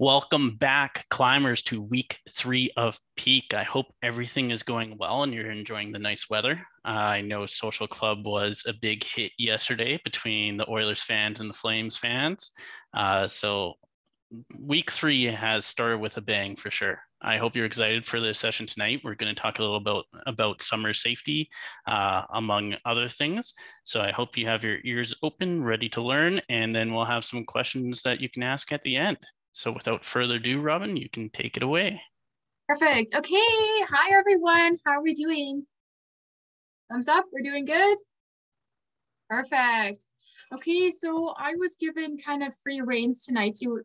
Welcome back, climbers, to week 3 of Peak. I hope everything is going well and you're enjoying the nice weather. I know Social Club was a big hit yesterday between the Oilers fans and the Flames fans. So week 3 has started with a bang for sure. I hope you're excited for this session tonight. We're going to talk a little bit about summer safety, among other things. So I hope you have your ears open, ready to learn, and then we'll have some questions that you can ask at the end. So without further ado, Robyn, you can take it away. Perfect. Okay. Hi, everyone. How are we doing? Thumbs up. We're doing good? Perfect. Okay, so I was given kind of free reins tonight to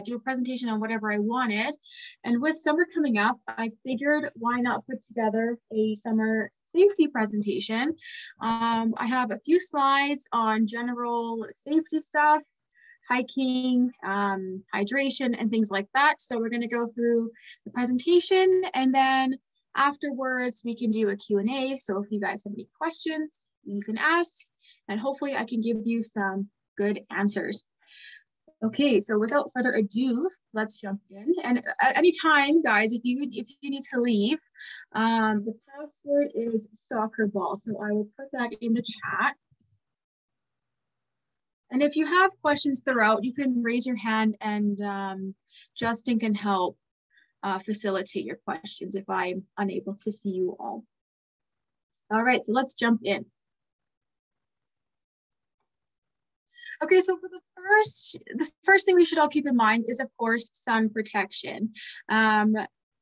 do a presentation on whatever I wanted. And with summer coming up, I figured why not put together a summer safety presentation. I have a few slides on general safety stuff, hiking, hydration, and things like that. So we're going to go through the presentation, and then afterwards we can do a Q&A. So if you guys have any questions, you can ask, and hopefully I can give you some good answers. Okay, so without further ado, let's jump in. And at any time, guys, if you need to leave, the password is soccer ball. So I will put that in the chat. And if you have questions throughout, you can raise your hand, and Justin can help facilitate your questions if I'm unable to see you all. All right, so let's jump in. Okay, so for the first thing we should all keep in mind is, of course, sun protection.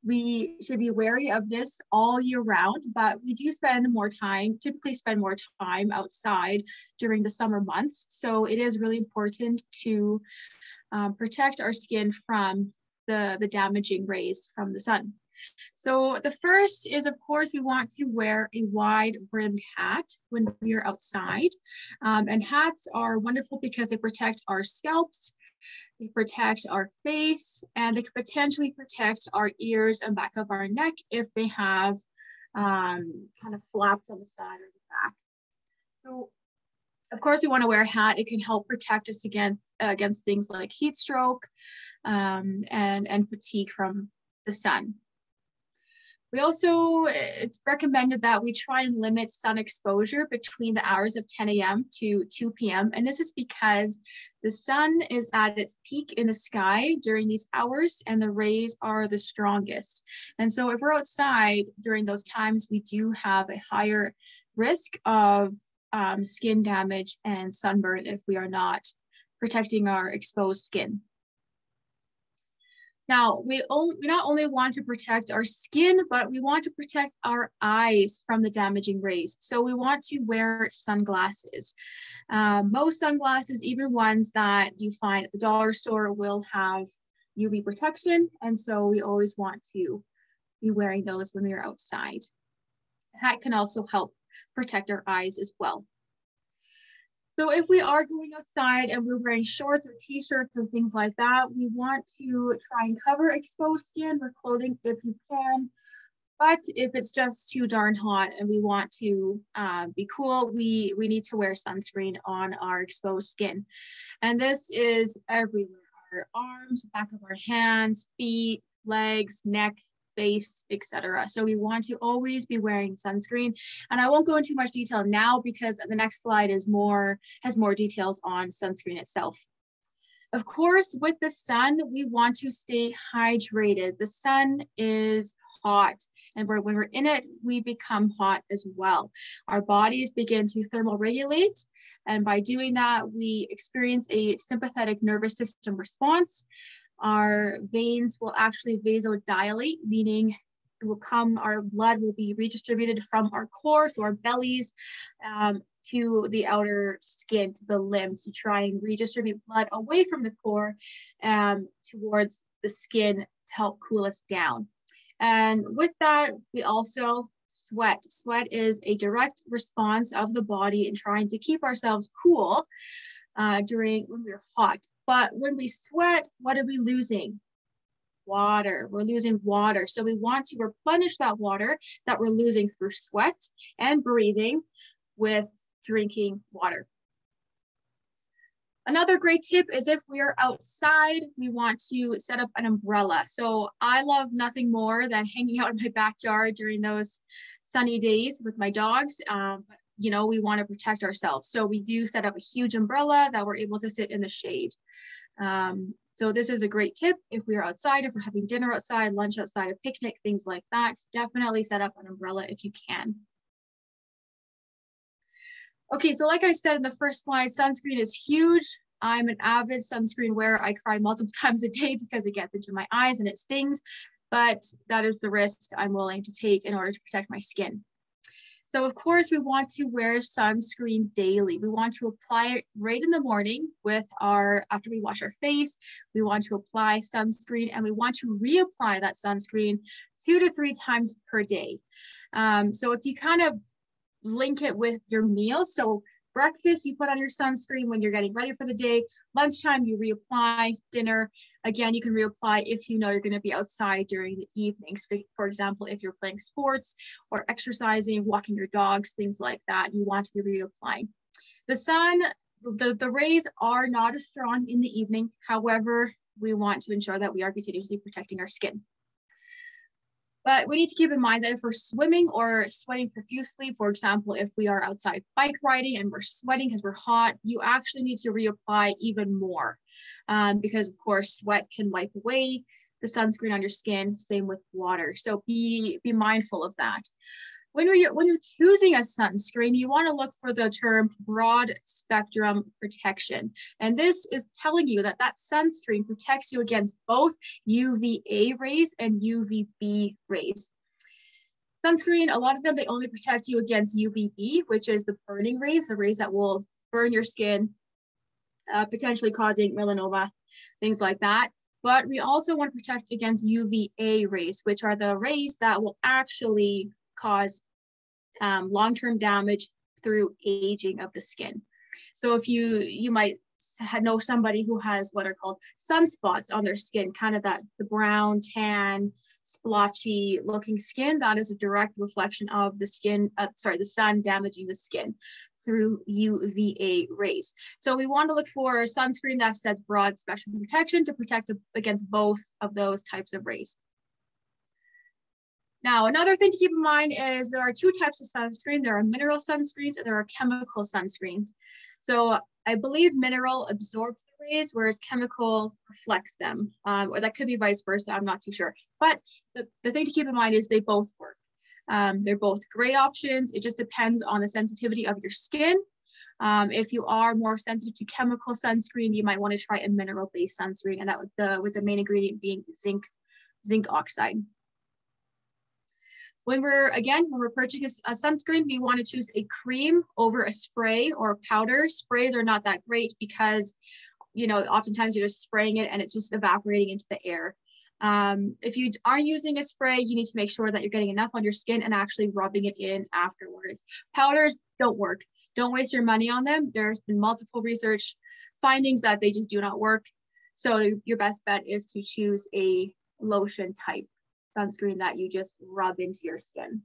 We should be wary of this all year round, but we do typically spend more time outside during the summer months. So it is really important to protect our skin from the damaging rays from the sun. So the first is, of course, we want to wear a wide brimmed hat when we are outside. And hats are wonderful because they protect our scalps, they protect our face, and they can potentially protect our ears and back of our neck if they have kind of flaps on the side or the back. So, of course, we want to wear a hat. It can help protect us against things like heat stroke and fatigue from the sun. We also, it's recommended that we try and limit sun exposure between the hours of 10 a.m. to 2 p.m. And this is because the sun is at its peak in the sky during these hours, and the rays are the strongest. And so if we're outside during those times, we do have a higher risk of skin damage and sunburn if we are not protecting our exposed skin. Now, we not only want to protect our skin, but we want to protect our eyes from the damaging rays. So we want to wear sunglasses. Most sunglasses, even ones that you find at the dollar store, will have UV protection. And so we always want to be wearing those when we are outside. A hat can also help protect our eyes as well. So if we are going outside and we're wearing shorts or t-shirts or things like that, we want to try and cover exposed skin with clothing if you can. But if it's just too darn hot and we want to be cool, we need to wear sunscreen on our exposed skin. And this is everywhere: our arms, back of our hands, feet, legs, neck, face, etc. So we want to always be wearing sunscreen. And I won't go into much detail now because the next slide has more details on sunscreen itself. Of course, with the sun, we want to stay hydrated. The sun is hot, and when we're in it, we become hot as well. Our bodies begin to thermoregulate, and by doing that, we experience a sympathetic nervous system response. Our veins will actually vasodilate, meaning our blood will be redistributed from our core, so our bellies, to the outer skin, to the limbs, to try and redistribute blood away from the core towards the skin to help cool us down. And with that, we also sweat. Sweat is a direct response of the body in trying to keep ourselves cool when we're hot. But when we sweat, what are we losing? Water. We're losing water. So we want to replenish that water that we're losing through sweat and breathing with drinking water. Another great tip is if we are outside, we want to set up an umbrella. So I love nothing more than hanging out in my backyard during those sunny days with my dogs. But you know, we want to protect ourselves. So we do set up a huge umbrella that we're able to sit in the shade. So this is a great tip if we are outside, if we're having dinner outside, lunch outside, a picnic, things like that. Definitely set up an umbrella if you can. Okay, so like I said in the first slide, sunscreen is huge. I'm an avid sunscreen wearer. I cry multiple times a day because it gets into my eyes and it stings, but that is the risk I'm willing to take in order to protect my skin. So of course we want to wear sunscreen daily. We want to apply it right in the morning after we wash our face. We want to apply sunscreen and we want to reapply that sunscreen 2 to 3 times per day. So if you kind of link it with your meals. So breakfast, you put on your sunscreen when you're getting ready for the day. Lunchtime, you reapply. Dinner, again, you can reapply if you know you're going to be outside during the evenings. For example, if you're playing sports or exercising, walking your dogs, things like that, you want to be reapplying. The sun, the rays are not as strong in the evening. However, we want to ensure that we are continuously protecting our skin. But we need to keep in mind that if we're swimming or sweating profusely, for example, if we are outside bike riding and we're sweating because we're hot, you actually need to reapply even more because, of course, sweat can wipe away the sunscreen on your skin, same with water. So be mindful of that. When you're choosing a sunscreen, you want to look for the term broad spectrum protection. And this is telling you that that sunscreen protects you against both UVA rays and UVB rays. Sunscreen, a lot of them, they only protect you against UVB, which is the burning rays, the rays that will burn your skin, potentially causing melanoma, things like that. But we also want to protect against UVA rays, which are the rays that will actually cause long-term damage through aging of the skin. So if you might know somebody who has what are called sunspots on their skin, kind of the brown, tan, splotchy looking skin, that is a direct reflection of the sun damaging the skin through UVA rays. So we want to look for sunscreen that says broad spectrum protection to protect against both of those types of rays. Now, another thing to keep in mind is there are 2 types of sunscreen. There are mineral sunscreens and there are chemical sunscreens. So I believe mineral absorbs the rays, whereas chemical reflects them, or that could be vice versa. I'm not too sure. But the thing to keep in mind is they both work. They're both great options. It just depends on the sensitivity of your skin. If you are more sensitive to chemical sunscreen, you might want to try a mineral-based sunscreen, and that with the main ingredient being zinc oxide. When we're purchasing a sunscreen, we want to choose a cream over a spray or a powder. Sprays are not that great because, you know, oftentimes you're just spraying it and it's just evaporating into the air. If you are using a spray, you need to make sure that you're getting enough on your skin and actually rubbing it in afterwards. Powders don't work. Don't waste your money on them. There's been multiple research findings that they just do not work. So your best bet is to choose a lotion type sunscreen that you just rub into your skin.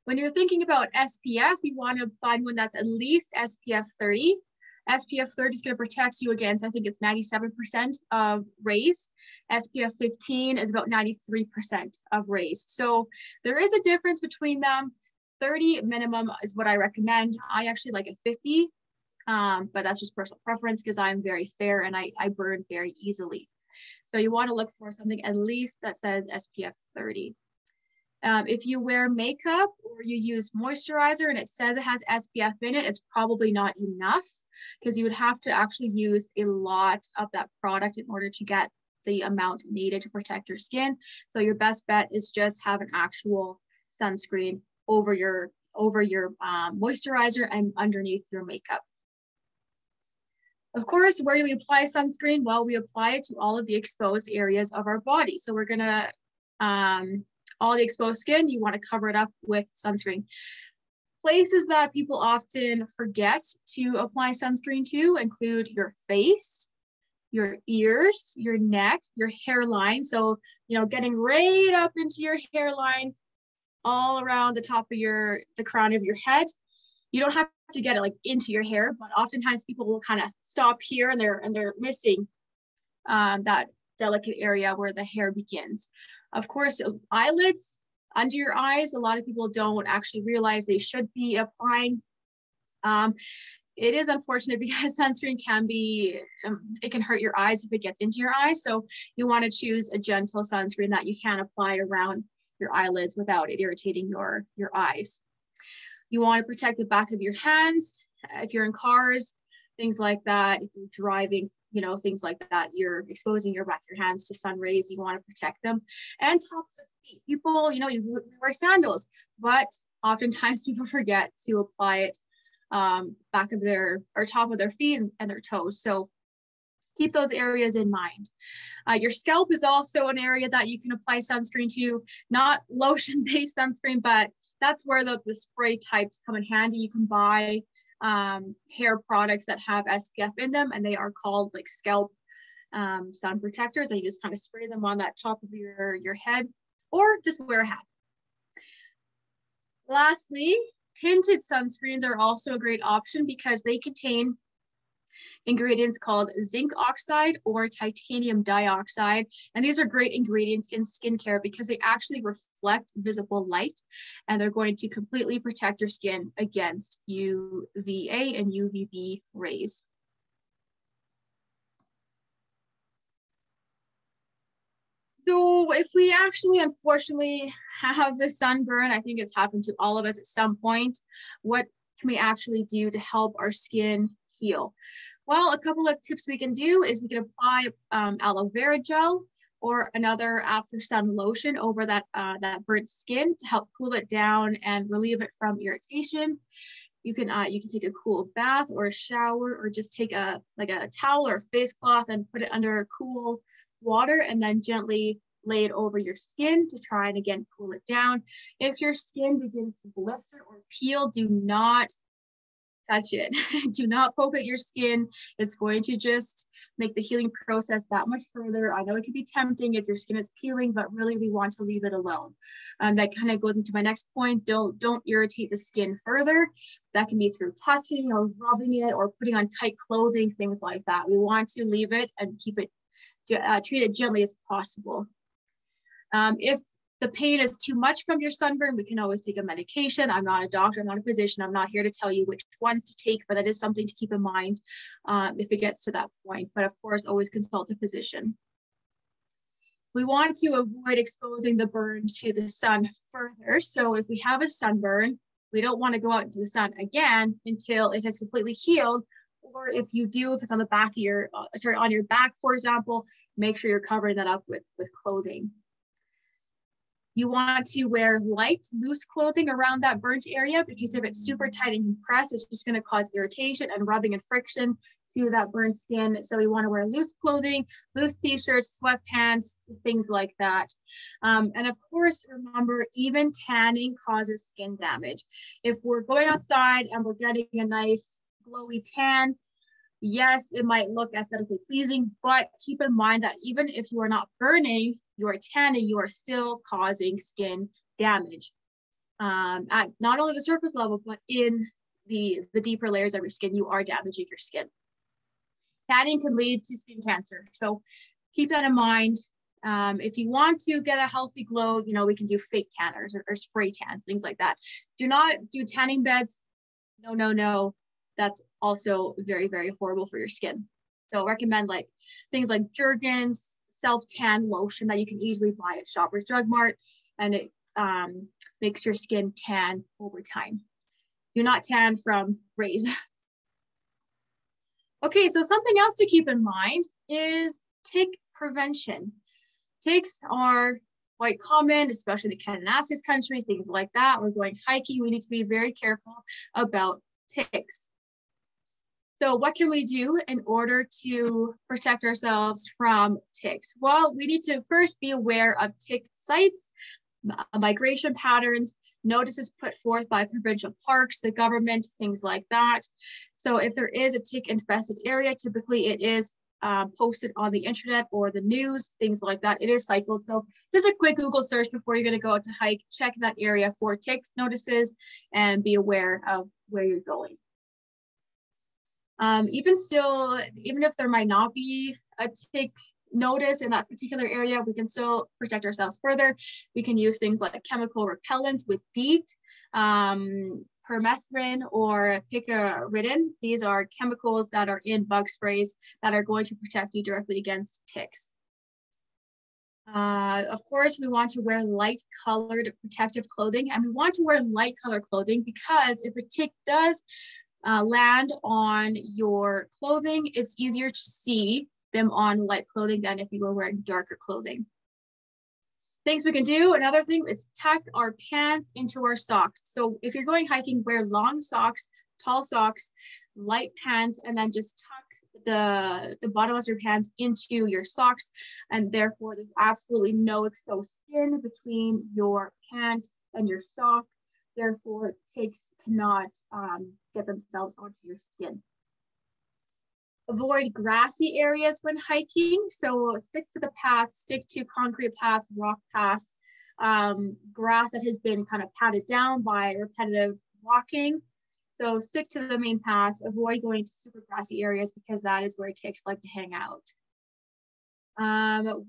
When you're thinking about SPF, you want to find one that's at least SPF 30. SPF 30 is going to protect you against, I think it's 97% of rays. SPF 15 is about 93% of rays. So there is a difference between them. 30 minimum is what I recommend. I actually like a 50, but that's just personal preference because I'm very fair and I burn very easily. So you want to look for something at least that says SPF 30. If you wear makeup or you use moisturizer and it says it has SPF in it, it's probably not enough because you would have to actually use a lot of that product in order to get the amount needed to protect your skin. So your best bet is just have an actual sunscreen over your moisturizer and underneath your makeup. Of course, where do we apply sunscreen? Well, we apply it to all of the exposed areas of our body. So we're gonna, all the exposed skin, you wanna cover it up with sunscreen. Places that people often forget to apply sunscreen to include your face, your ears, your neck, your hairline. So, you know, getting right up into your hairline, all around the top of the crown of your head. You don't have to get it like into your hair, but oftentimes people will kind of stop here and they're missing that delicate area where the hair begins. Of course, eyelids, under your eyes, a lot of people don't actually realize they should be applying. It is unfortunate because sunscreen can be, it can hurt your eyes if it gets into your eyes. So you want to choose a gentle sunscreen that you can apply around your eyelids without it irritating your eyes. You want to protect the back of your hands. If you're in cars, things like that. If you're driving, you know, things like that, you're exposing your back of your hands to sun rays. You want to protect them. And tops of feet. People, you know, you wear sandals, but oftentimes people forget to apply it back of their, or top of their feet and their toes. So keep those areas in mind. Your scalp is also an area that you can apply sunscreen to, not lotion-based sunscreen, but that's where the spray types come in handy. You can buy hair products that have SPF in them, and they are called like scalp sun protectors, and you just kind of spray them on that top of your head, or just wear a hat. Lastly, tinted sunscreens are also a great option because they contain ingredients called zinc oxide or titanium dioxide. And these are great ingredients in skincare because they actually reflect visible light, and they're going to completely protect your skin against UVA and UVB rays. So if we actually, unfortunately, have the sunburn, I think it's happened to all of us at some point, what can we actually do to help our skin heal? Well, a couple of tips we can do is we can apply aloe vera gel or another after sun lotion over that burnt skin to help cool it down and relieve it from irritation. You can take a cool bath or a shower, or just take a towel or a face cloth and put it under cool water and then gently lay it over your skin to try and again cool it down. If your skin begins to blister or peel, do not touch it. Do not poke at your skin. It's going to just make the healing process that much further. I know it can be tempting if your skin is peeling, but really we want to leave it alone. That kind of goes into my next point. Don't irritate the skin further. That can be through touching or rubbing it or putting on tight clothing, things like that. We want to leave it and keep it, treat it gently as possible. If the pain is too much from your sunburn, we can always take a medication. I'm not a doctor, I'm not a physician. I'm not here to tell you which ones to take, but that is something to keep in mind if it gets to that point. But of course, always consult a physician. We want to avoid exposing the burn to the sun further. So if we have a sunburn, we don't want to go out into the sun again until it has completely healed. Or if you do, if it's on the back of your, on your back, for example, make sure you're covering that up with clothing. You want to wear light, loose clothing around that burnt area, because if it's super tight and compressed, it's just going to cause irritation and rubbing and friction to that burnt skin. So we want to wear loose clothing, loose t-shirts, sweatpants, things like that. And of course, remember, even tanning causes skin damage. If we're going outside and we're getting a nice glowy tan, yes, it might look aesthetically pleasing, but keep in mind that even if you are not burning, you are tanning, you are still causing skin damage at not only the surface level, but in the deeper layers of your skin. You are damaging your skin. Tanning can lead to skin cancer, so keep that in mind. If you want to get a healthy glow, you know, we can do fake tanners or spray tans, things like that. Do not do tanning beds. No, no, no. That's also very, very horrible for your skin. So recommend like things like Jergens, self-tan lotion that you can easily buy at Shoppers Drug Mart, and it makes your skin tan over time. Do not tan from rays. Okay, so something else to keep in mind is tick prevention. Ticks are quite common, especially in the Kananaskis country, things like that. We're going hiking, we need to be very careful about ticks. So what can we do in order to protect ourselves from ticks? Well, we need to first be aware of tick sites, migration patterns, notices put forth by provincial parks, the government, things like that. So if there is a tick infested area, typically it is posted on the internet or the news, things like that. It is cycled. So just a quick Google search before you're going to go out to hike, check that area for ticks notices and be aware of where you're going. Even still, even if there might not be a tick notice in that particular area, we can still protect ourselves further. We can use things like chemical repellents with DEET, permethrin, or picaridin. These are chemicals that are in bug sprays that are going to protect you directly against ticks. Of course, we want to wear light colored protective clothing, and we want to wear light colored clothing because if a tick does land on your clothing, it's easier to see them on light clothing than if you were wearing darker clothing. Things we can do, another thing is tuck our pants into our socks. So if you're going hiking, wear long socks, tall socks, light pants, and then just tuck the bottom of your pants into your socks. And therefore, there's absolutely no exposed skin between your pant and your sock. Therefore, ticks cannot get themselves onto your skin. Avoid grassy areas when hiking. So stick to the path, stick to concrete paths, rock paths, grass that has been kind of patted down by repetitive walking. So stick to the main paths, avoid going to super grassy areas because that is where ticks like to hang out.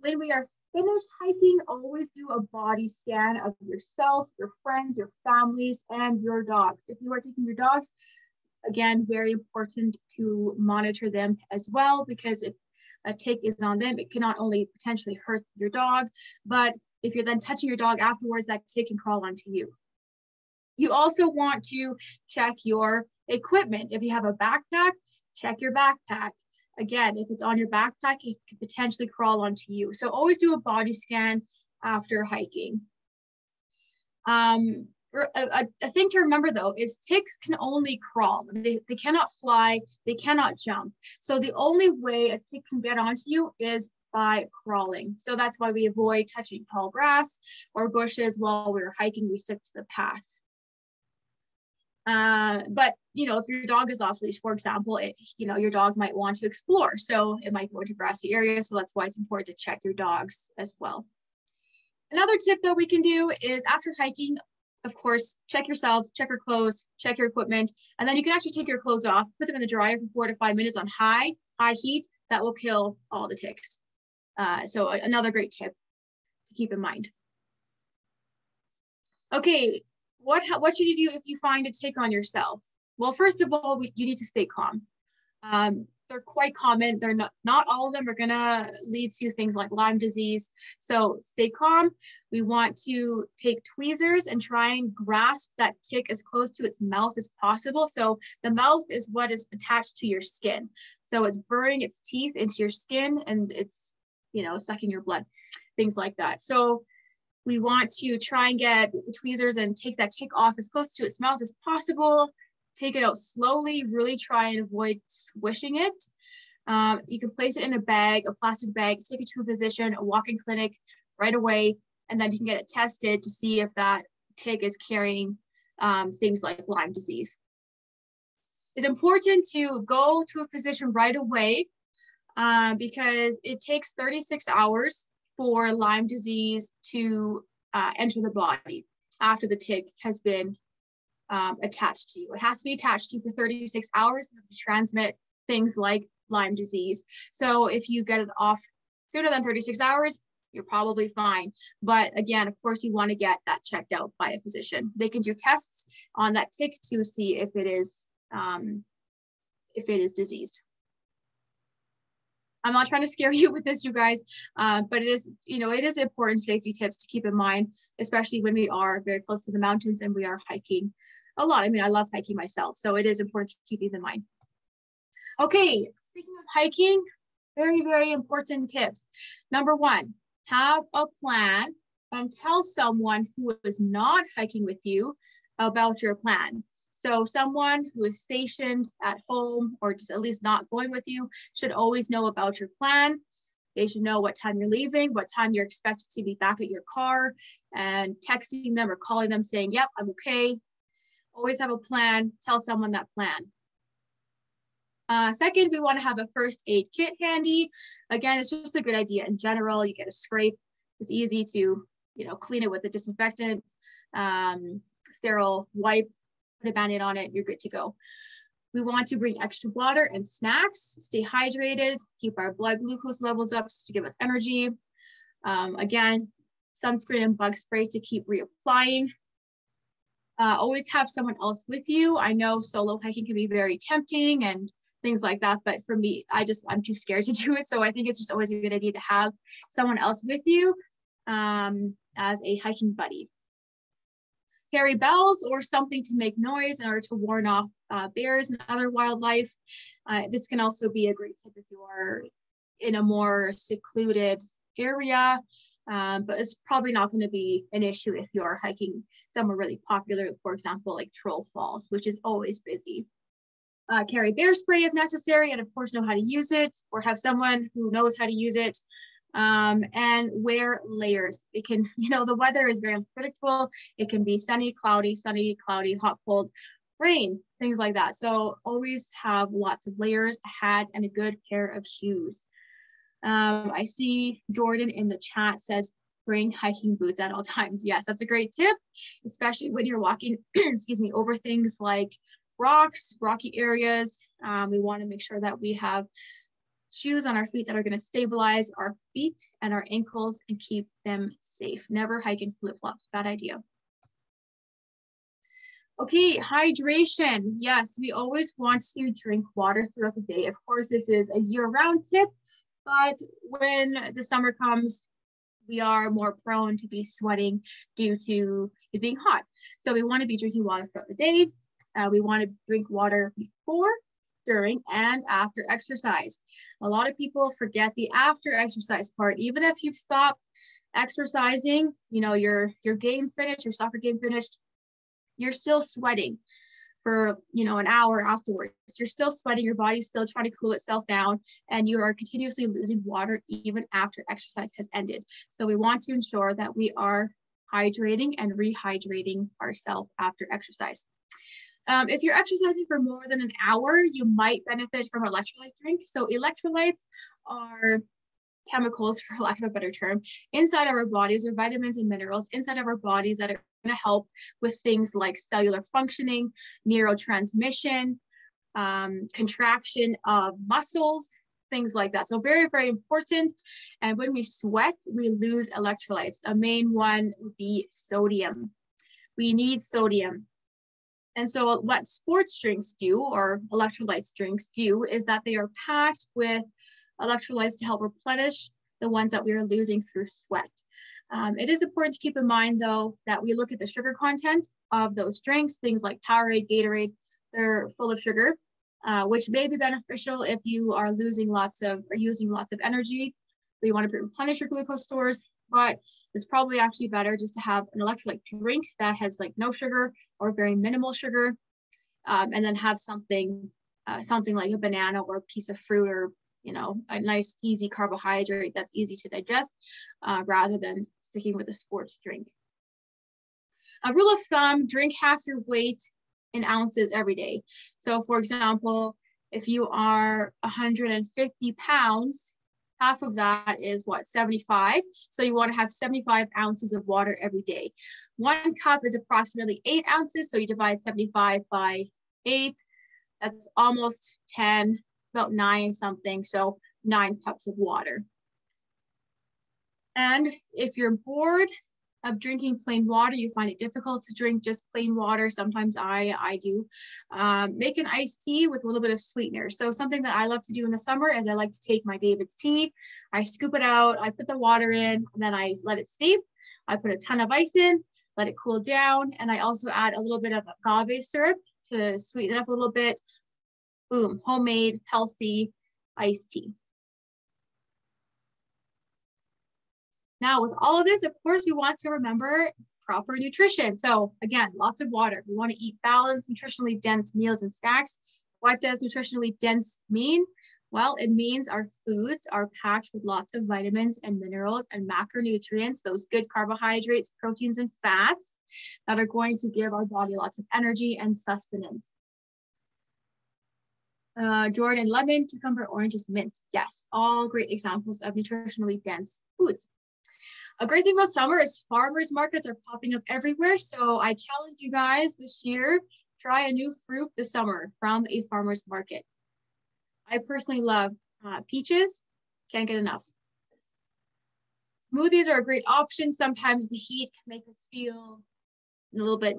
When we are finished hiking, always do a body scan of yourself, your friends, your families, and your dogs. If you are taking your dogs, again, very important to monitor them as well, because if a tick is on them, it can not only potentially hurt your dog, but if you're then touching your dog afterwards, that tick can crawl onto you. You also want to check your equipment. If you have a backpack, check your backpack. Again, if it's on your backpack, it could potentially crawl onto you. So always do a body scan after hiking. A thing to remember though is ticks can only crawl. They cannot fly, they cannot jump. So the only way a tick can get onto you is by crawling. So that's why we avoid touching tall grass or bushes while we're hiking. We stick to the path. But you know, if your dog is off leash, for example, your dog might want to explore, so it might go into grassy areas. So that's why it's important to check your dogs as well. Another tip that we can do is after hiking, of course, check yourself, check your clothes, check your equipment, and then you can actually take your clothes off, put them in the dryer for 4 to 5 minutes on high heat. That will kill all the ticks. So another great tip to keep in mind. Okay. What should you do if you find a tick on yourself? Well, first of all, you need to stay calm. They're quite common. They're not all of them are gonna lead to things like Lyme disease. So stay calm. We want to take tweezers and try and grasp that tick as close to its mouth as possible. So the mouth is what is attached to your skin. So it's burrowing its teeth into your skin and it's, sucking your blood, things like that. So we want to try and get the tweezers and take that tick off as close to its mouth as possible. Take it out slowly, really try and avoid squishing it. You can place it in a bag, a plastic bag, take it to a physician, a walk-in clinic right away, and then you can get it tested to see if that tick is carrying things like Lyme disease. It's important to go to a physician right away because it takes 36 hours for Lyme disease to enter the body after the tick has been attached to you. It has to be attached to you for 36 hours to transmit things like Lyme disease. So if you get it off sooner than 36 hours, you're probably fine. But again, of course, you want to get that checked out by a physician. They can do tests on that tick to see if it is diseased. I'm not trying to scare you with this, you guys, but it is important safety tips to keep in mind, especially when we are very close to the mountains and we are hiking a lot. I mean, I love hiking myself, so it is important to keep these in mind. Okay, speaking of hiking, very, very important tips. Number 1, have a plan and tell someone who is not hiking with you about your plan. So someone who is stationed at home or just at least not going with you should always know about your plan. They should know what time you're leaving, what time you're expected to be back at your car, and texting them or calling them saying, yep, I'm okay. Always have a plan. Tell someone that plan. Second, we want to have a first aid kit handy. Again, it's just a good idea in general. You get a scrape. It's easy to, clean it with a disinfectant, sterile wipe. put a Band-Aid on it, you're good to go. We want to bring extra water and snacks, stay hydrated, keep our blood glucose levels up to give us energy. Again, sunscreen and bug spray to keep reapplying. Always have someone else with you. I know solo hiking can be very tempting and things like that, but for me, I'm too scared to do it. So I think it's just always a good idea to have someone else with you as a hiking buddy. Carry bells or something to make noise in order to warn off bears and other wildlife. This can also be a great tip if you are in a more secluded area, but it's probably not going to be an issue if you're hiking somewhere really popular, for example, like Troll Falls, which is always busy. Carry bear spray if necessary, and of course know how to use it, or have someone who knows how to use it. And wear layers. It can, the weather is very unpredictable. It can be sunny, cloudy, hot, cold, rain, things like that. So always have lots of layers, a hat, and a good pair of shoes. I see Jordan in the chat says, bring hiking boots at all times. Yes, that's a great tip, especially when you're walking, excuse me, over things like rocks, rocky areas. We want to make sure that we have shoes on our feet that are going to stabilize our feet and our ankles and keep them safe. Never hike in flip-flops, bad idea. Okay, hydration. Yes, we always want to drink water throughout the day. Of course, this is a year-round tip, but when the summer comes, we are more prone to be sweating due to it being hot. So we want to be drinking water throughout the day. We want to drink water before, during, and after exercise. A lot of people forget the after exercise part. Even if you've stopped exercising, your game finished, your soccer game finished, you're still sweating for an hour afterwards. You're still sweating, your body's still trying to cool itself down, and you are continuously losing water even after exercise has ended. So we want to ensure that we are hydrating and rehydrating ourselves after exercise. If you're exercising for more than an hour, you might benefit from an electrolyte drink. So electrolytes are chemicals, for lack of a better term, inside of our bodies, or vitamins and minerals inside of our bodies that are going to help with things like cellular functioning, neurotransmission, contraction of muscles, things like that. So very, very important. And when we sweat, we lose electrolytes. A main one would be sodium. We need sodium. And so what sports drinks do, or electrolytes drinks do, is that they are packed with electrolytes to help replenish the ones that we are losing through sweat. It is important to keep in mind, though, that we look at the sugar content of those drinks, things like Powerade, Gatorade, they're full of sugar, which may be beneficial if you are using lots of energy. So you want to replenish your glucose stores, but it's probably actually better just to have an electrolyte drink that has like no sugar or very minimal sugar, and then have something like a banana or a piece of fruit, or a nice easy carbohydrate that's easy to digest, rather than sticking with a sports drink. A rule of thumb: drink half your weight in ounces every day. So for example, if you are 150 pounds, half of that is what, 75. So you want to have 75 ounces of water every day. 1 cup is approximately 8 ounces. So you divide 75 by 8. That's almost 10, about 9 something. So 9 cups of water. And if you're bored of drinking plain water, you find it difficult to drink just plain water, sometimes I do, make an iced tea with a little bit of sweetener. So something that I love to do in the summer is I like to take my David's tea, I scoop it out, I put the water in, and then I let it steep. I put a ton of ice in, let it cool down, and I also add a little bit of agave syrup to sweeten it up a little bit. Boom, homemade, healthy iced tea. Now, with all of this, of course, we want to remember proper nutrition. So again, lots of water. We want to eat balanced, nutritionally dense meals and snacks. What does nutritionally dense mean? Well, it means our foods are packed with lots of vitamins and minerals and macronutrients, those good carbohydrates, proteins, and fats that are going to give our body lots of energy and sustenance. Jordan, lemon, cucumber, oranges, mint. Yes, all great examples of nutritionally dense foods. A great thing about summer is farmers markets are popping up everywhere. So I challenge you guys this year, try a new fruit this summer from a farmer's market. I personally love peaches, can't get enough. Smoothies are a great option. Sometimes the heat can make us feel a little bit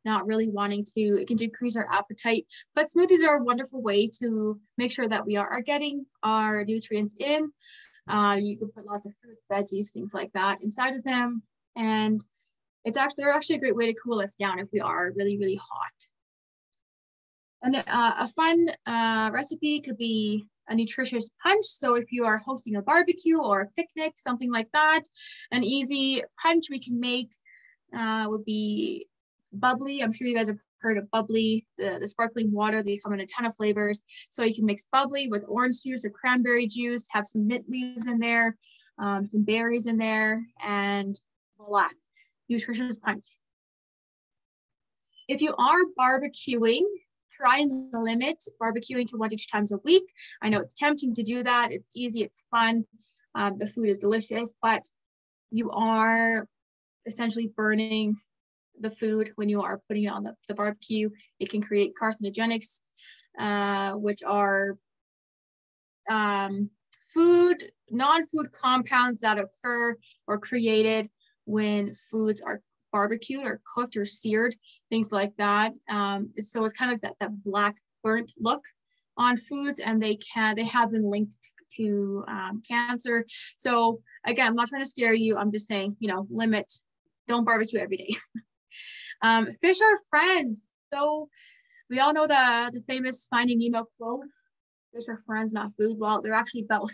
not really wanting to. It can decrease our appetite, but smoothies are a wonderful way to make sure that we are getting our nutrients in. You can put lots of fruits, veggies, things like that inside of them, and they're actually a great way to cool us down if we are really, really hot. And a fun recipe could be a nutritious punch. So if you are hosting a barbecue or a picnic, something like that, an easy punch we can make would be bubbly. I'm sure you guys have heard of bubbly, the sparkling water. They come in a ton of flavors. So you can mix bubbly with orange juice or cranberry juice, have some mint leaves in there, some berries in there, and voila, nutritious punch. If you are barbecuing, try and limit barbecuing to 1 to 2 times a week. I know it's tempting to do that. It's easy, it's fun. The food is delicious, but you are essentially burning the food when you are putting it on the barbecue. It can create carcinogenics, which are non-food compounds that occur or created when foods are barbecued or cooked or seared, things like that. So it's kind of that black burnt look on foods, and they have been linked to cancer. So again, I'm not trying to scare you. I'm just saying, limit, don't barbecue every day. Fish are friends. So we all know the famous Finding Nemo quote, fish are friends, not food. Well, they're actually both.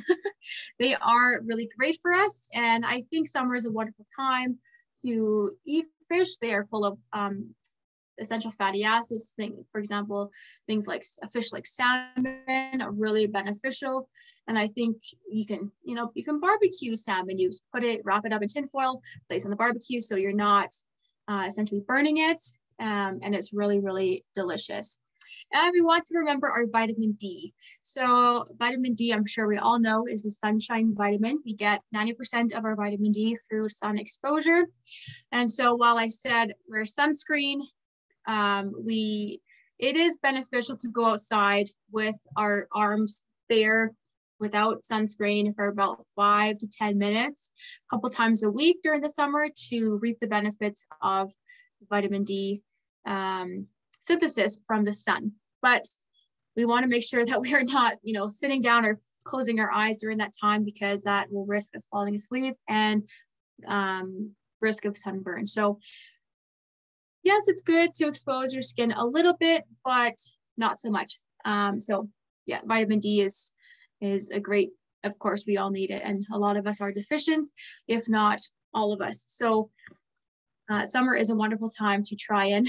They are really great for us. And I think summer is a wonderful time to eat fish. They are full of essential fatty acids. For example, things like a fish like salmon are really beneficial. And I think you can barbecue salmon. You wrap it up in tin foil, place on the barbecue so you're not essentially burning it. And it's really, really delicious. And we want to remember our vitamin D. So vitamin D, I'm sure we all know, is a sunshine vitamin. We get 90% of our vitamin D through sun exposure. And so while I said wear sunscreen, it is beneficial to go outside with our arms bare without sunscreen for about 5 to 10 minutes, a couple times a week during the summer to reap the benefits of vitamin D synthesis from the sun. But we want to make sure that we are not, sitting down or closing our eyes during that time, because that will risk us falling asleep and risk of sunburn. So yes, it's good to expose your skin a little bit, but not so much. So yeah, vitamin D is a great, of course, we all need it. And a lot of us are deficient, if not all of us. So summer is a wonderful time to try and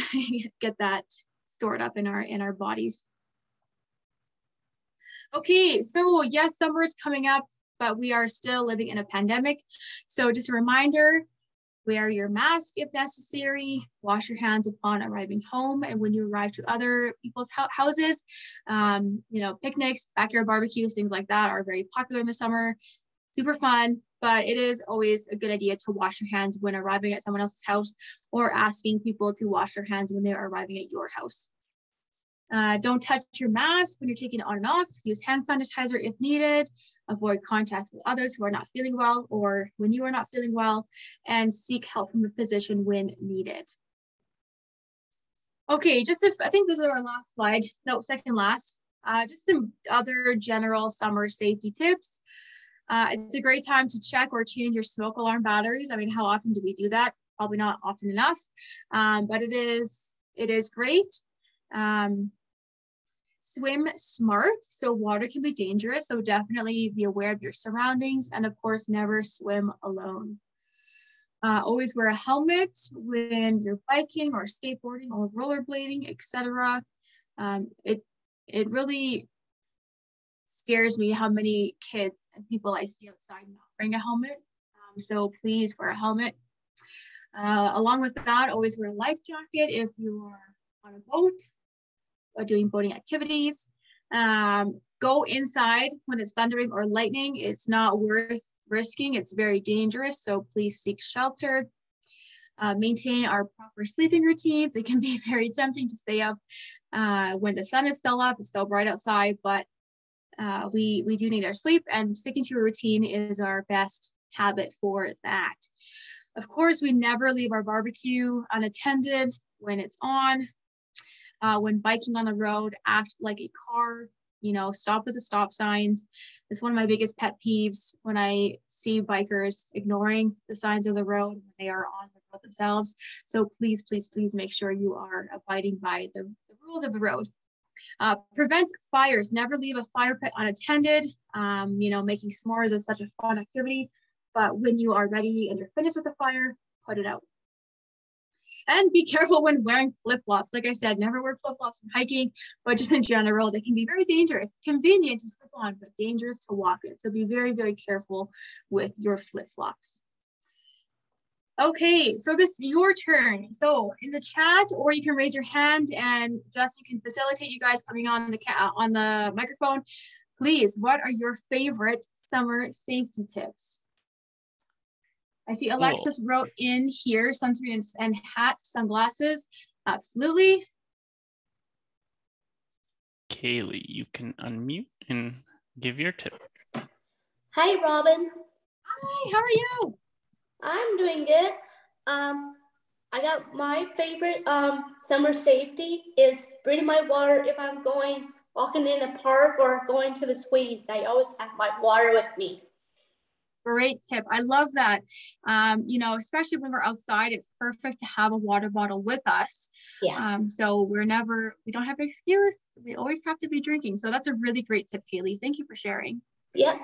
get that stored up in our bodies. Okay, so yes, summer is coming up, but we are still living in a pandemic. So just a reminder, wear your mask if necessary, wash your hands upon arriving home, and when you arrive to other people's houses. Picnics, backyard barbecues, things like that are very popular in the summer, super fun, but it is always a good idea to wash your hands when arriving at someone else's house, or asking people to wash their hands when they are arriving at your house. Don't touch your mask when you're taking it on and off. Use hand sanitizer if needed. Avoid contact with others who are not feeling well or when you are not feeling well, and seek help from a physician when needed. Okay, I think this is our last slide. No, second last. Just some other general summer safety tips. It's a great time to check or change your smoke alarm batteries. I mean, how often do we do that? Probably not often enough, but it is great. Swim smart. So water can be dangerous. So definitely be aware of your surroundings, and of course, never swim alone. Always wear a helmet when you're biking or skateboarding or rollerblading, etc. It really scares me how many kids and people I see outside not wearing a helmet. So please wear a helmet. Along with that, always wear a life jacket if you are on a boat or doing boating activities. Go inside when it's thundering or lightning. It's not worth risking. It's very dangerous, so please seek shelter. maintain our proper sleeping routines. It can be very tempting to stay up when the sun is still up, it's still bright outside, but we do need our sleep, and sticking to a routine is our best habit for that. Of course, we never leave our barbecue unattended when it's on. When biking on the road, act like a car, stop at the stop signs. It's one of my biggest pet peeves when I see bikers ignoring the signs of the road when they are on the road themselves. So please, please, please make sure you are abiding by the rules of the road. Prevent fires. Never leave a fire pit unattended. Making s'mores is such a fun activity, but when you are ready and you're finished with the fire, put it out. And be careful when wearing flip-flops. Like I said, never wear flip-flops when hiking, but just in general, they can be very dangerous. Convenient to slip on, but dangerous to walk in. So be very, very careful with your flip-flops. Okay, so this is your turn. So in the chat, or you can raise your hand and Justin can facilitate you guys coming on the microphone. Please, what are your favorite summer safety tips? I see Alexis wrote in here, sunscreen and hat, sunglasses. Absolutely. Kaylee, you can unmute and give your tip. Hi, Robyn. Hi, how are you? I'm doing good. I got my favorite summer safety is bringing my water if I'm walking in a park or going to the swings. I always have my water with me. Great tip. I love that. Especially when we're outside, it's perfect to have a water bottle with us. Yeah. So we don't have an excuse. We always have to be drinking. So that's a really great tip, Kaylee. Thank you for sharing. Yeah.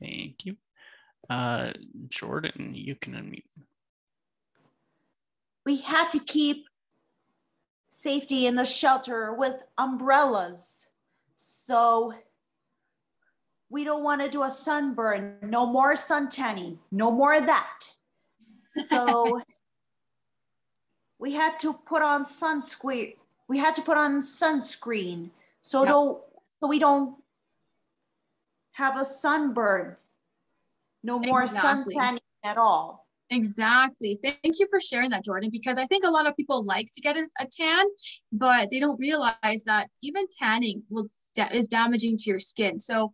Thank you. Jordan, you can unmute. We had to keep safety in the shelter with umbrellas. So we don't want to do a sunburn. No more sun tanning. No more of that. So we had to put on sunscreen. We had to put on sunscreen so we don't have a sunburn. No more sun tanning at all. Exactly. Thank you for sharing that, Jordan, because I think a lot of people like to get a tan, but they don't realize that even tanning is damaging to your skin. So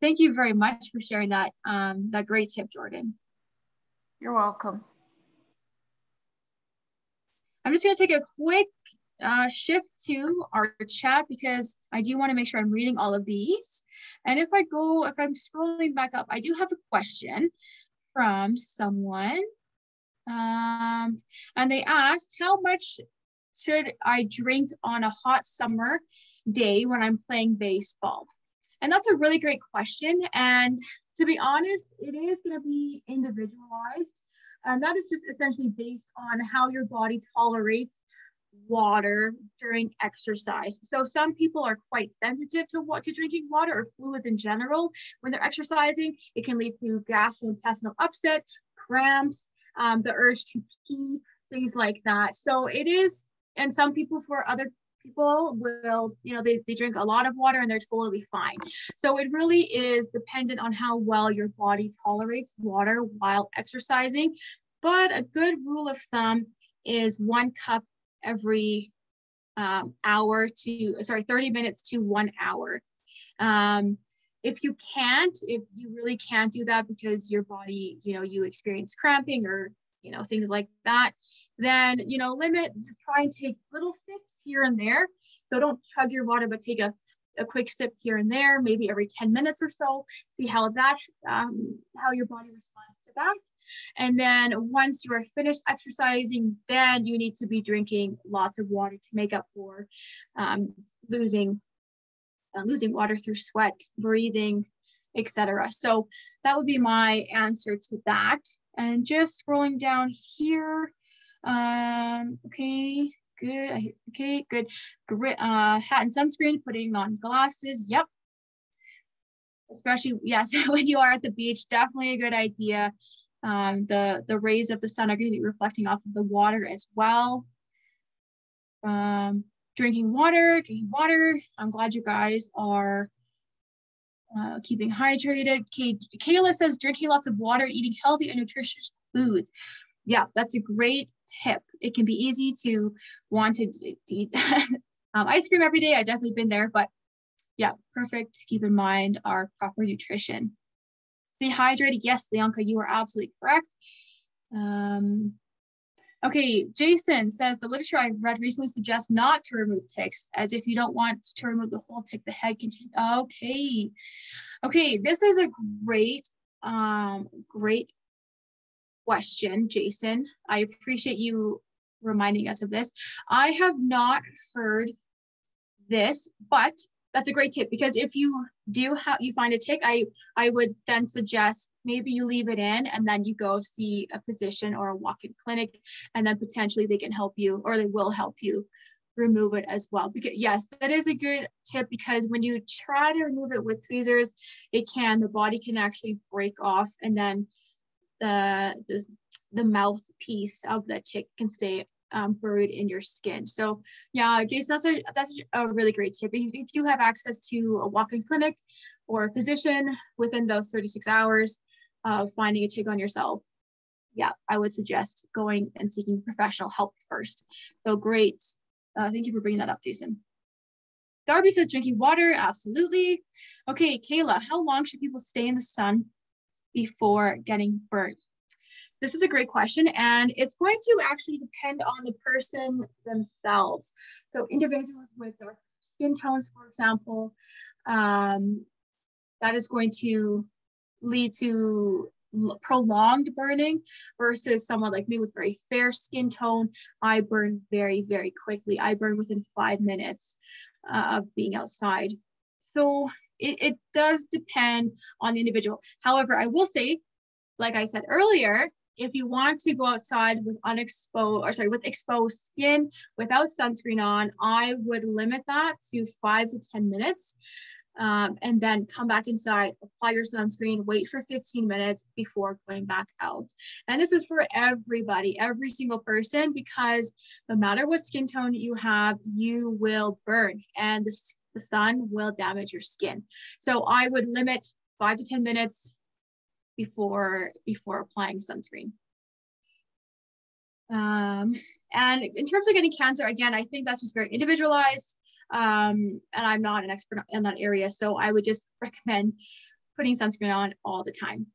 thank you very much for sharing that, that great tip, Jordan. You're welcome. I'm just going to take a quick shift to our chat because I do want to make sure I'm reading all of these. And if I'm scrolling back up, I do have a question from someone. And they asked, how much should I drink on a hot summer day when I'm playing baseball? And that's a really great question. And to be honest, it is going to be individualized. And that is just essentially based on how your body tolerates water during exercise. So some people are quite sensitive to drinking water or fluids in general. When they're exercising, it can lead to gastrointestinal upset, cramps, the urge to pee, things like that. So it is, and some people, for other people will, they drink a lot of water and they're totally fine. So it really is dependent on how well your body tolerates water while exercising. But a good rule of thumb is 1 cup every 30 minutes to 1 hour. If you really can't do that because your body, you experience cramping or, things like that, then, just try and take little sips here and there. So don't chug your water, but take a quick sip here and there, maybe every 10 minutes or so, see how your body responds to that. And then once you are finished exercising, then you need to be drinking lots of water to make up for losing water through sweat, breathing, etc. So that would be my answer to that. And just scrolling down here. Okay, good. Okay, good. Hat and sunscreen, putting on glasses. Yep. Especially, yes, when you are at the beach, definitely a good idea. The rays of the sun are going to be reflecting off of the water as well. Drinking water. I'm glad you guys are keeping hydrated. Kayla says drinking lots of water, eating healthy and nutritious foods. Yeah, that's a great tip. It can be easy to want to eat ice cream every day. I've definitely been there, but yeah, perfect to keep in mind our proper nutrition. Stay hydrated. Yes, Leonka, you are absolutely correct. Okay, Jason says the literature I read recently suggests not to remove ticks, as if you don't want to remove the whole tick, the head can. Okay, this is a great, great question, Jason. I appreciate you reminding us of this. I have not heard this, but that's a great tip, because if you find a tick, I would then suggest maybe you leave it in and then you go see a physician or a walk-in clinic, and then potentially they can help you, or they will help you remove it as well. Because yes, that is a good tip, because when you try to remove it with tweezers, the body can actually break off, and then the mouthpiece of the tick can stay buried in your skin. So yeah, Jason, that's a really great tip. If you have access to a walk-in clinic or a physician within those 36 hours of finding a tick on yourself, yeah, I would suggest going and seeking professional help first. So great. Thank you for bringing that up, Jason. Darby says drinking water, absolutely. Okay, Kayla, how long should people stay in the sun before getting burnt? This is a great question, and it's going to actually depend on the person themselves. So individuals with dark skin tones, for example, that is going to lead to prolonged burning, versus someone like me with very fair skin tone. I burn very, very quickly. I burn within 5 minutes of being outside. So it does depend on the individual. However, I will say, like I said earlier, if you want to go outside with exposed skin without sunscreen on, I would limit that to 5 to 10 minutes. And then come back inside, apply your sunscreen, wait for 15 minutes before going back out. And this is for everybody, every single person, because no matter what skin tone you have, you will burn, and the sun will damage your skin. So I would limit 5 to 10 minutes before applying sunscreen. And in terms of getting cancer, again, I think that's just very individualized. And I'm not an expert in that area, so I would just recommend putting sunscreen on all the time.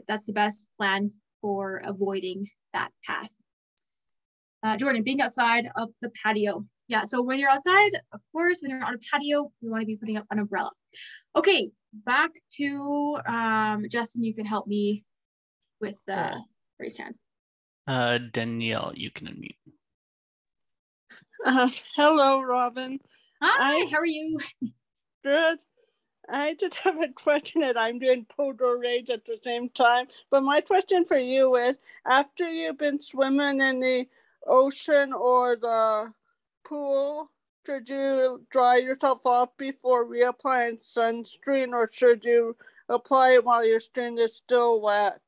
That's the best plan for avoiding that path. Jordan, being outside of the patio. Yeah, so when you're outside, of course, when you're on a patio, you want to be putting up an umbrella. Okay, back to Justin, you can help me with raised hands. Danielle, you can unmute. Hello, Robyn. Hi, how are you? Good. I just have a question, and I'm doing photo rage at the same time. But my question for you is, after you've been swimming in the ocean or the pool, should you dry yourself off before reapplying sunscreen, or should you apply it while your skin is still wet?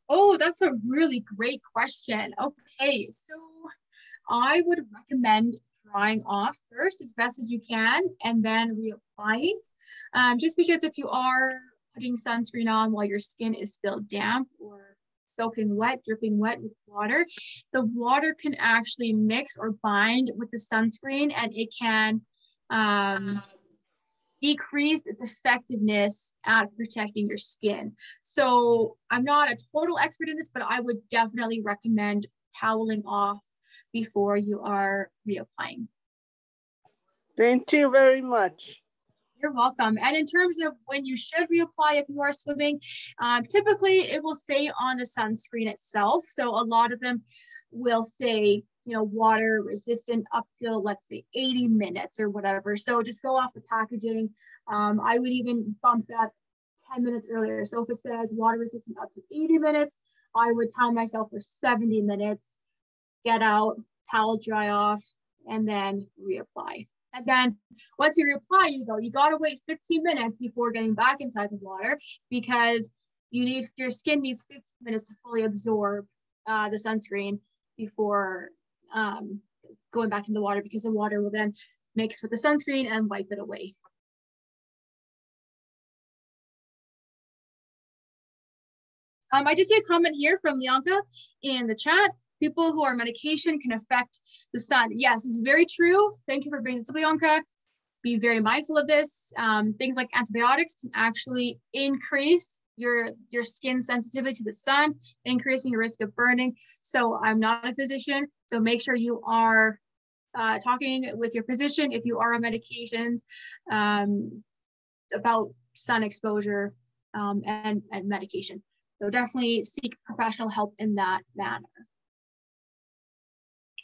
Oh, that's a really great question. Okay, so I would recommend drying off first as best as you can, and then reapplying. Just because if you are putting sunscreen on while your skin is still damp or soaking wet, dripping wet with water, the water can actually mix or bind with the sunscreen, and it can decrease its effectiveness at protecting your skin. So I'm not a total expert in this, but I would definitely recommend toweling off before you are reapplying. Thank you very much. You're welcome. And in terms of when you should reapply if you are swimming, typically it will say on the sunscreen itself. So a lot of them will say, water resistant up till, let's say, 80 minutes or whatever. So just go off the packaging. I would even bump that 10 minutes earlier. So if it says water resistant up to 80 minutes, I would time myself for 70 minutes, get out, towel dry off, and then reapply. And then once you reapply, you got to wait 15 minutes before getting back inside the water, because your skin needs 15 minutes to fully absorb the sunscreen before going back in the water, because the water will then mix with the sunscreen and wipe it away. I just see a comment here from Lianka in the chat. People who are on medication can affect the sun. Yes, this is very true. Thank you for bringing this up, Lianka. Be very mindful of this. Things like antibiotics can actually increase your skin sensitivity to the sun, increasing your risk of burning. So I'm not a physician, so make sure you are talking with your physician if you are on medications about sun exposure and medication. So definitely seek professional help in that manner.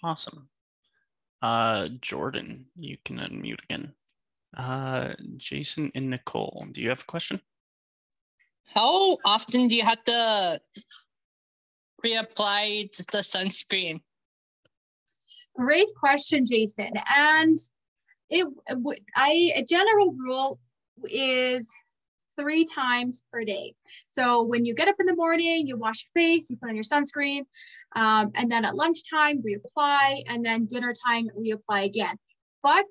Awesome. Jordan, you can unmute again. Jason and Nicole, do you have a question? How often do you have to reapply the sunscreen? Great question, Jason. And a general rule is 3 times per day. So when you get up in the morning, you wash your face, you put on your sunscreen, and then at lunchtime, reapply, and then dinner time, reapply again. But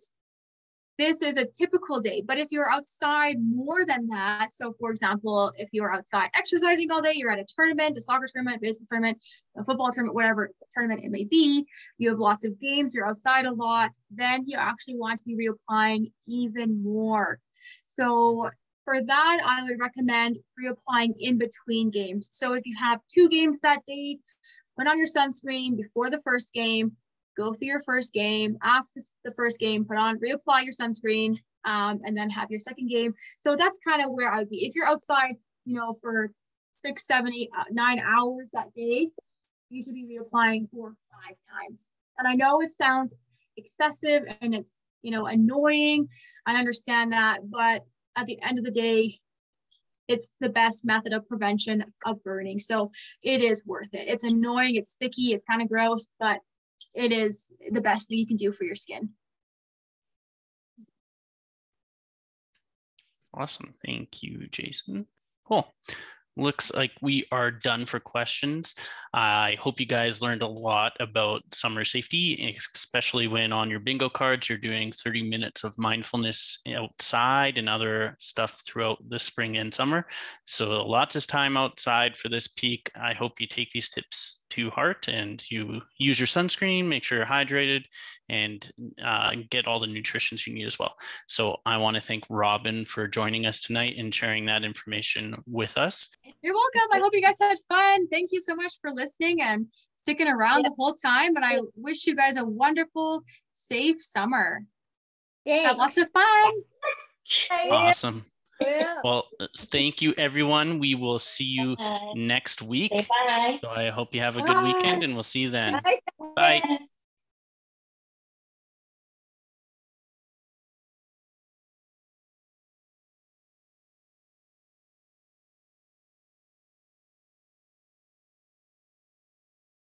this is a typical day. But if you're outside more than that, so for example, if you're outside exercising all day, you're at a tournament, a soccer tournament, baseball tournament, a football tournament, whatever tournament it may be, you have lots of games, you're outside a lot, then you actually want to be reapplying even more. So for that, I would recommend reapplying in between games. So if you have 2 games that day, put on your sunscreen before the first game, go through your first game. After the first game, reapply your sunscreen, and then have your second game. So that's kind of where I would be. If you're outside, for 6, 7, 8, 9 hours that day, you should be reapplying 4 or 5 times. And I know it sounds excessive and it's, annoying. I understand that, but at the end of the day, it's the best method of prevention of burning. So it is worth it. It's annoying, it's sticky, it's kind of gross, but it is the best thing you can do for your skin. Awesome. Thank you, Jason. Cool. Looks like we are done for questions. I hope you guys learned a lot about summer safety, especially when on your bingo cards, you're doing 30 minutes of mindfulness outside and other stuff throughout the spring and summer. So lots of time outside for this peak. I hope you take these tips to heart and you use your sunscreen, make sure you're hydrated, and get all the nutrition you need as well. So I want to thank Robyn for joining us tonight and sharing that information with us. You're welcome. I hope you guys had fun. Thank you so much for listening and sticking around the whole time. And I wish you guys a wonderful, safe summer. Have lots of fun. Awesome. Well, thank you, everyone. We will see you next week. So I hope you have a good weekend and we'll see you then. Bye.